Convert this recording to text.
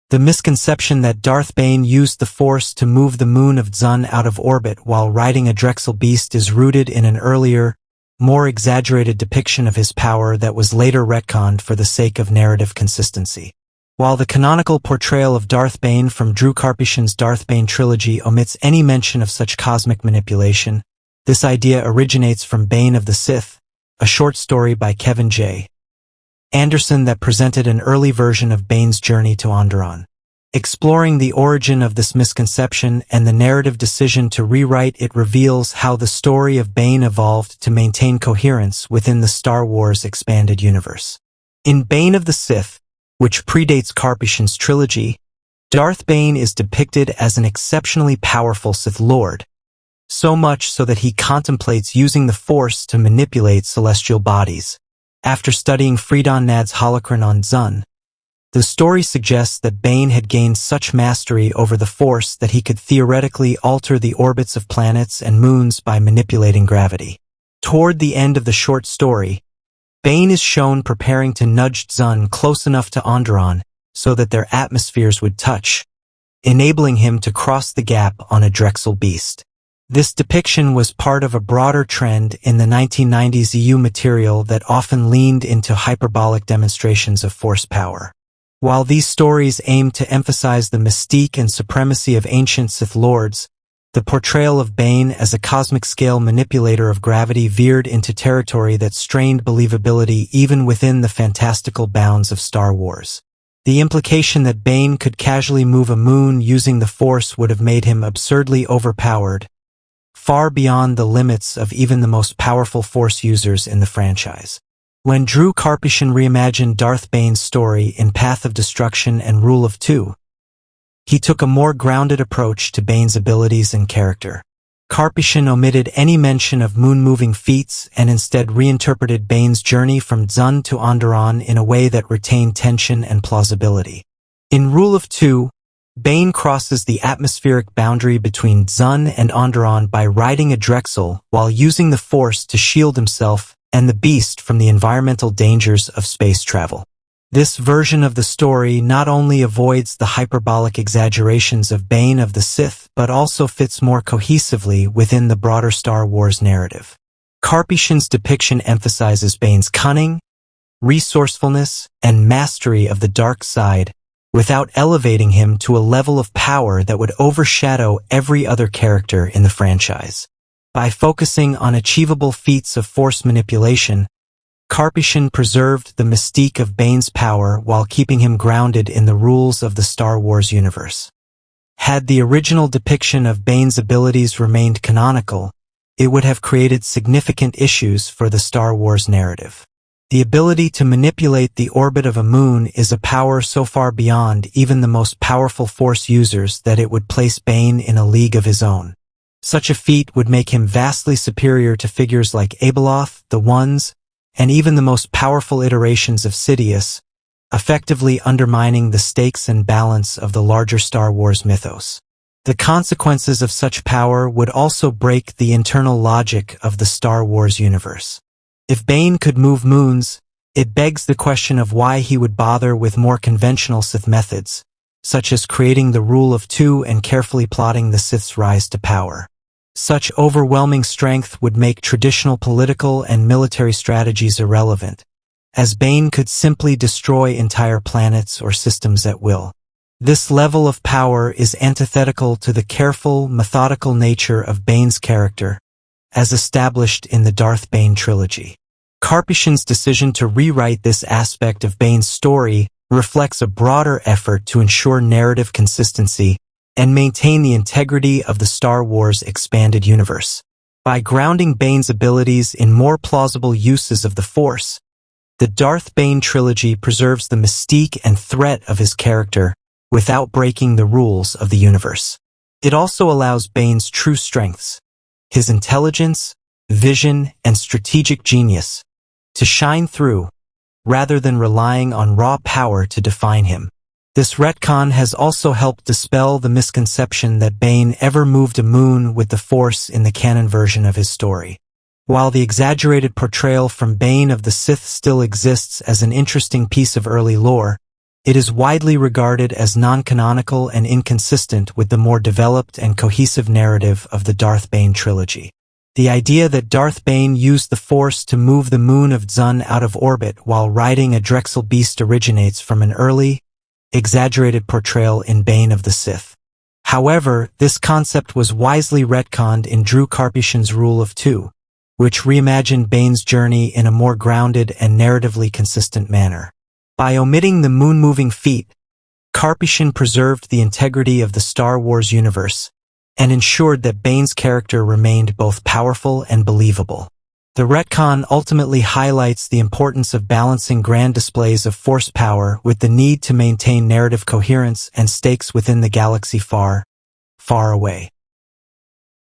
The misconception that Darth Bane used the Force to move the moon of Zun out of orbit while riding a Drexel beast is rooted in an earlier, more exaggerated depiction of his power that was later retconned for the sake of narrative consistency. While the canonical portrayal of Darth Bane from Drew Karpyshyn's Darth Bane trilogy omits any mention of such cosmic manipulation, this idea originates from Bane of the Sith, a short story by Kevin J. Anderson that presented an early version of Bane's journey to Onderon. Exploring the origin of this misconception and the narrative decision to rewrite it reveals how the story of Bane evolved to maintain coherence within the Star Wars expanded universe. In Bane of the Sith, which predates Karpyshyn's trilogy, Darth Bane is depicted as an exceptionally powerful Sith Lord, so much so that he contemplates using the Force to manipulate celestial bodies. After studying Freedon Nad's holocron on Zun, the story suggests that Bane had gained such mastery over the Force that he could theoretically alter the orbits of planets and moons by manipulating gravity. Toward the end of the short story, Bane is shown preparing to nudge Zun close enough to Onderon so that their atmospheres would touch, enabling him to cross the gap on a Drexel beast. This depiction was part of a broader trend in the 1990s EU material that often leaned into hyperbolic demonstrations of Force power. While these stories aimed to emphasize the mystique and supremacy of ancient Sith Lords, the portrayal of Bane as a cosmic-scale manipulator of gravity veered into territory that strained believability even within the fantastical bounds of Star Wars. The implication that Bane could casually move a moon using the Force would have made him absurdly overpowered, far beyond the limits of even the most powerful Force users in the franchise. When Drew Karpyshyn reimagined Darth Bane's story in Path of Destruction and Rule of Two, he took a more grounded approach to Bane's abilities and character. Karpyshyn omitted any mention of moon-moving feats and instead reinterpreted Bane's journey from Zun to Onderon in a way that retained tension and plausibility. In Rule of Two, Bane crosses the atmospheric boundary between Zun and Onderon by riding a Drexel while using the Force to shield himself and the beast from the environmental dangers of space travel. This version of the story not only avoids the hyperbolic exaggerations of Bane of the Sith but also fits more cohesively within the broader Star Wars narrative. Karpyshyn's depiction emphasizes Bane's cunning, resourcefulness, and mastery of the dark side without elevating him to a level of power that would overshadow every other character in the franchise. By focusing on achievable feats of Force manipulation, Karpyshyn preserved the mystique of Bane's power while keeping him grounded in the rules of the Star Wars universe. Had the original depiction of Bane's abilities remained canonical, it would have created significant issues for the Star Wars narrative. The ability to manipulate the orbit of a moon is a power so far beyond even the most powerful Force users that it would place Bane in a league of his own. Such a feat would make him vastly superior to figures like Abeloth, the Ones, and even the most powerful iterations of Sidious, effectively undermining the stakes and balance of the larger Star Wars mythos. The consequences of such power would also break the internal logic of the Star Wars universe. If Bane could move moons, it begs the question of why he would bother with more conventional Sith methods, such as creating the Rule of Two and carefully plotting the Sith's rise to power. Such overwhelming strength would make traditional political and military strategies irrelevant, as Bane could simply destroy entire planets or systems at will. This level of power is antithetical to the careful, methodical nature of Bane's character, as established in the Darth Bane trilogy. Karpyshyn's decision to rewrite this aspect of Bane's story reflects a broader effort to ensure narrative consistency and maintain the integrity of the Star Wars expanded universe. By grounding Bane's abilities in more plausible uses of the Force, the Darth Bane trilogy preserves the mystique and threat of his character without breaking the rules of the universe. It also allows Bane's true strengths, his intelligence, vision, and strategic genius, to shine through, rather than relying on raw power to define him. This retcon has also helped dispel the misconception that Bane ever moved a moon with the Force in the canon version of his story. While the exaggerated portrayal from Bane of the Sith still exists as an interesting piece of early lore, It is widely regarded as non-canonical and inconsistent with the more developed and cohesive narrative of the Darth Bane trilogy. The idea that Darth Bane used the Force to move the moon of Zun out of orbit while riding a Drexel beast originates from an early, exaggerated portrayal in Bane of the Sith. However, this concept was wisely retconned in Drew Karpyshyn's Rule of Two, which reimagined Bane's journey in a more grounded and narratively consistent manner. By omitting the moon-moving feat, Karpyshyn preserved the integrity of the Star Wars universe and ensured that Bane's character remained both powerful and believable. The retcon ultimately highlights the importance of balancing grand displays of Force power with the need to maintain narrative coherence and stakes within the galaxy far, far away.